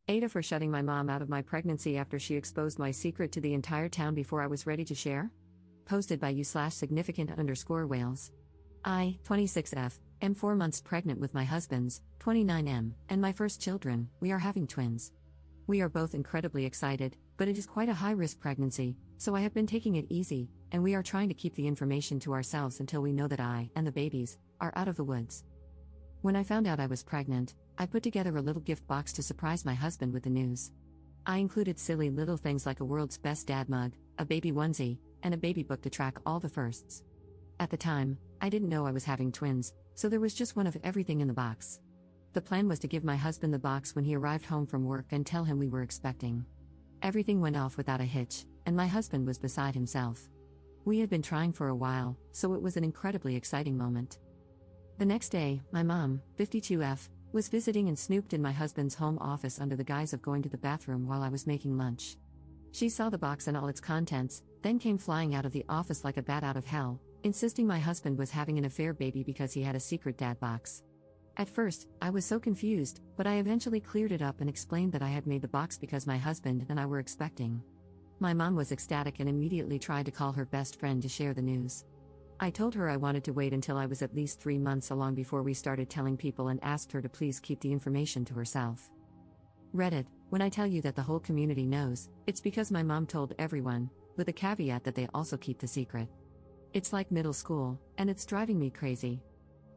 AITAH for shutting my mom out of my pregnancy after she exposed my secret to the entire town before I was ready to share? Posted by you/significant_Wales. I, 26F, am 4 months pregnant with my husband's, 29M, and my first children. We are having twins. We are both incredibly excited, but it is quite a high-risk pregnancy, so I have been taking it easy, and we are trying to keep the information to ourselves until we know that I and the babies are out of the woods. When I found out I was pregnant, I put together a little gift box to surprise my husband with the news. I included silly little things like a world's best dad mug, a baby onesie, and a baby book to track all the firsts. At the time, I didn't know I was having twins, so there was just one of everything in the box. The plan was to give my husband the box when he arrived home from work and tell him we were expecting. Everything went off without a hitch, and my husband was beside himself. We had been trying for a while, so it was an incredibly exciting moment. The next day, my mom, 52F, was visiting and snooped in my husband's home office under the guise of going to the bathroom while I was making lunch. She saw the box and all its contents, then came flying out of the office like a bat out of hell, insisting my husband was having an affair baby because he had a secret dad box. At first, I was so confused, but I eventually cleared it up and explained that I had made the box because my husband and I were expecting. My mom was ecstatic and immediately tried to call her best friend to share the news. I told her I wanted to wait until I was at least 3 months along before we started telling people and asked her to please keep the information to herself. Reddit, when I tell you that the whole community knows, it's because my mom told everyone, with a caveat that they also keep the secret. It's like middle school, and it's driving me crazy.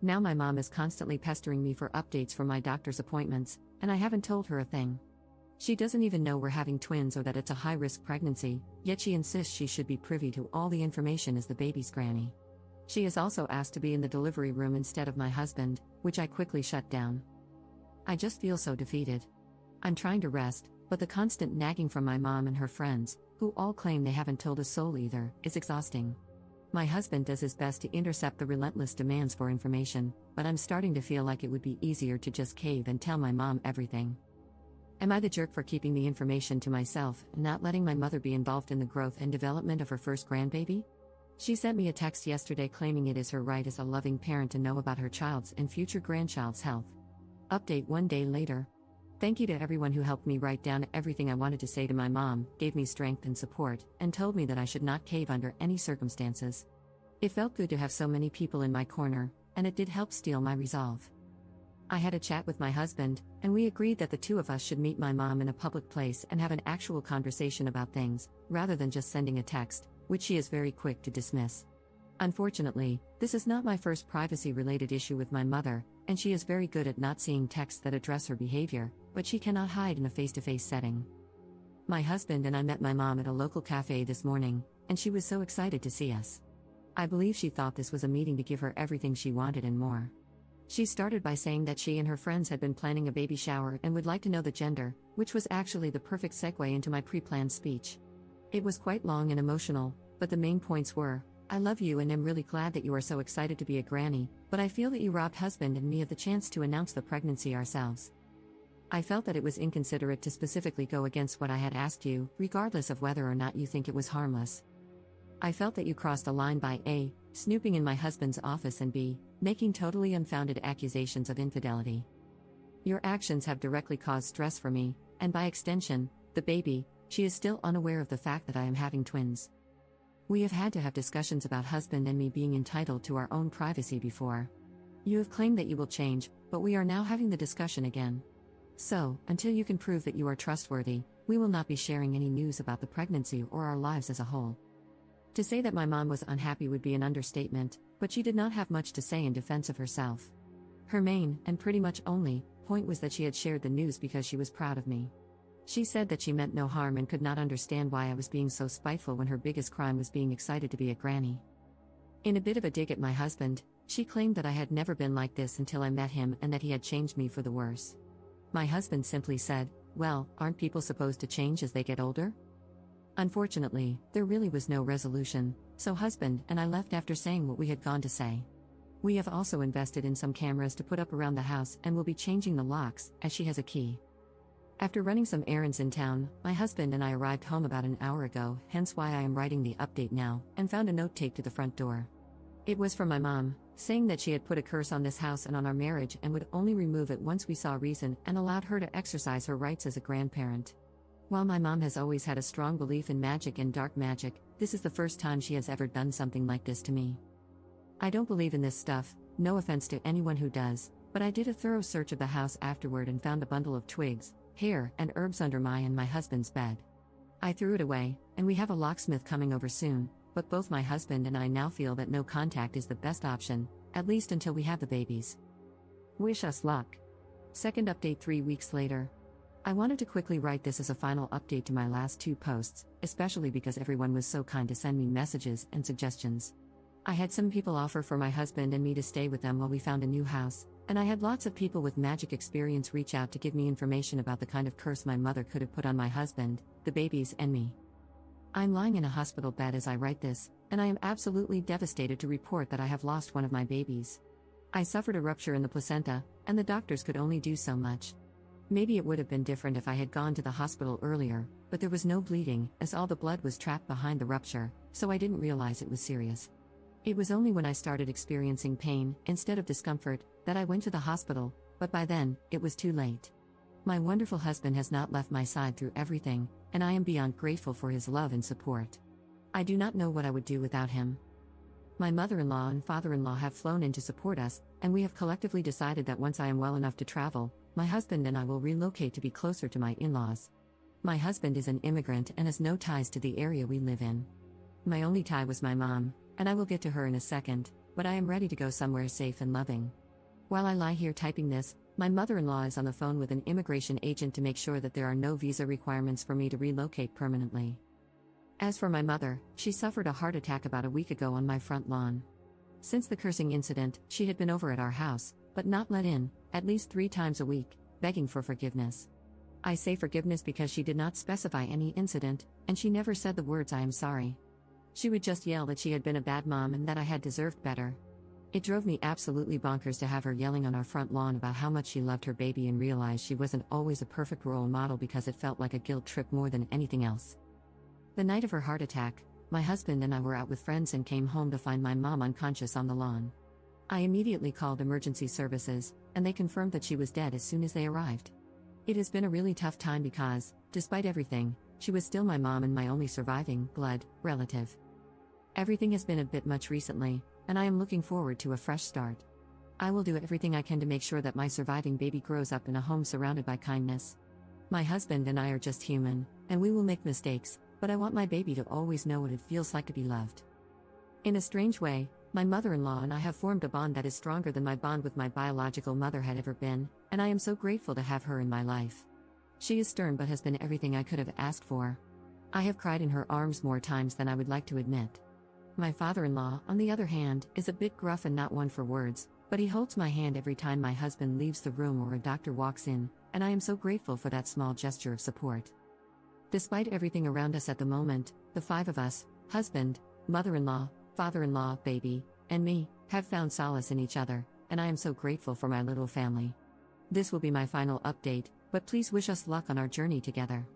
Now my mom is constantly pestering me for updates for my doctor's appointments, and I haven't told her a thing. She doesn't even know we're having twins or that it's a high-risk pregnancy, yet she insists she should be privy to all the information as the baby's granny. She is also asked to be in the delivery room instead of my husband, which I quickly shut down. I just feel so defeated. I'm trying to rest, but the constant nagging from my mom and her friends, who all claim they haven't told a soul either, is exhausting. My husband does his best to intercept the relentless demands for information, but I'm starting to feel like it would be easier to just cave and tell my mom everything. Am I the jerk for keeping the information to myself and not letting my mother be involved in the growth and development of her first grandbaby? She sent me a text yesterday claiming it is her right as a loving parent to know about her child's and future grandchild's health. Update 1 day later. Thank you to everyone who helped me write down everything I wanted to say to my mom, gave me strength and support, and told me that I should not cave under any circumstances. It felt good to have so many people in my corner, and it did help steel my resolve. I had a chat with my husband, and we agreed that the two of us should meet my mom in a public place and have an actual conversation about things, rather than just sending a text, which she is very quick to dismiss. Unfortunately, this is not my first privacy-related issue with my mother, and she is very good at not seeing texts that address her behavior, but she cannot hide in a face-to-face setting. My husband and I met my mom at a local cafe this morning, and she was so excited to see us. I believe she thought this was a meeting to give her everything she wanted and more. She started by saying that she and her friends had been planning a baby shower and would like to know the gender, which was actually the perfect segue into my pre-planned speech. It was quite long and emotional, but the main points were, I love you and am really glad that you are so excited to be a granny, but I feel that you robbed husband and me of the chance to announce the pregnancy ourselves. I felt that it was inconsiderate to specifically go against what I had asked you, regardless of whether or not you think it was harmless. I felt that you crossed a line by A, snooping in my husband's office and B, making totally unfounded accusations of infidelity. Your actions have directly caused stress for me, and by extension, the baby. She is still unaware of the fact that I am having twins. We have had to have discussions about husband and me being entitled to our own privacy before. You have claimed that you will change, but we are now having the discussion again. So, until you can prove that you are trustworthy, we will not be sharing any news about the pregnancy or our lives as a whole. To say that my mom was unhappy would be an understatement, but she did not have much to say in defense of herself. Her main, and pretty much only, point was that she had shared the news because she was proud of me. She said that she meant no harm and could not understand why I was being so spiteful when her biggest crime was being excited to be a granny. In a bit of a dig at my husband, she claimed that I had never been like this until I met him and that he had changed me for the worse. My husband simply said, well, aren't people supposed to change as they get older? Unfortunately, there really was no resolution, so husband and I left after saying what we had gone to say. We have also invested in some cameras to put up around the house and will be changing the locks, as she has a key. After running some errands in town, my husband and I arrived home about an hour ago, hence why I am writing the update now, and found a note taped to the front door. It was from my mom, saying that she had put a curse on this house and on our marriage and would only remove it once we saw reason and allowed her to exercise her rights as a grandparent. While my mom has always had a strong belief in magic and dark magic, this is the first time she has ever done something like this to me. I don't believe in this stuff, no offense to anyone who does, but I did a thorough search of the house afterward and found a bundle of twigs, hair, and herbs under my and my husband's bed. I threw it away, and we have a locksmith coming over soon, but both my husband and I now feel that no contact is the best option, at least until we have the babies. Wish us luck. Second update 3 weeks later. I wanted to quickly write this as a final update to my last 2 posts, especially because everyone was so kind to send me messages and suggestions. I had some people offer for my husband and me to stay with them while we found a new house, and I had lots of people with magic experience reach out to give me information about the kind of curse my mother could have put on my husband, the babies, and me. I'm lying in a hospital bed as I write this, and I am absolutely devastated to report that I have lost one of my babies. I suffered a rupture in the placenta, and the doctors could only do so much. Maybe it would have been different if I had gone to the hospital earlier, but there was no bleeding, as all the blood was trapped behind the rupture, so I didn't realize it was serious. It was only when I started experiencing pain, instead of discomfort, that I went to the hospital, but by then, it was too late. My wonderful husband has not left my side through everything, and I am beyond grateful for his love and support. I do not know what I would do without him. My mother-in-law and father-in-law have flown in to support us, and we have collectively decided that once I am well enough to travel, my husband and I will relocate to be closer to my in-laws. My husband is an immigrant and has no ties to the area we live in. My only tie was my mom, and I will get to her in a second, but I am ready to go somewhere safe and loving. While I lie here typing this, my mother-in-law is on the phone with an immigration agent to make sure that there are no visa requirements for me to relocate permanently. As for my mother, she suffered a heart attack about a week ago on my front lawn. Since the cursing incident, she had been over at our house, but not let in, at least 3 times a week, begging for forgiveness. I say forgiveness because she did not specify any incident, and she never said the words "I am sorry." She would just yell that she had been a bad mom and that I had deserved better. It drove me absolutely bonkers to have her yelling on our front lawn about how much she loved her baby and realize she wasn't always a perfect role model because it felt like a guilt trip more than anything else. The night of her heart attack, my husband and I were out with friends and came home to find my mom unconscious on the lawn. I immediately called emergency services, and they confirmed that she was dead as soon as they arrived. It has been a really tough time because, despite everything, she was still my mom and my only surviving blood relative. Everything has been a bit much recently, and I am looking forward to a fresh start. I will do everything I can to make sure that my surviving baby grows up in a home surrounded by kindness. My husband and I are just human, and we will make mistakes, but I want my baby to always know what it feels like to be loved. In a strange way, my mother-in-law and I have formed a bond that is stronger than my bond with my biological mother had ever been, and I am so grateful to have her in my life. She is stern but has been everything I could have asked for. I have cried in her arms more times than I would like to admit. My father-in-law, on the other hand, is a bit gruff and not one for words, but he holds my hand every time my husband leaves the room or a doctor walks in, and I am so grateful for that small gesture of support. Despite everything around us at the moment, the 5 of us, husband, mother-in-law, father-in-law, baby, and me, have found solace in each other, and I am so grateful for my little family. This will be my final update, but please wish us luck on our journey together.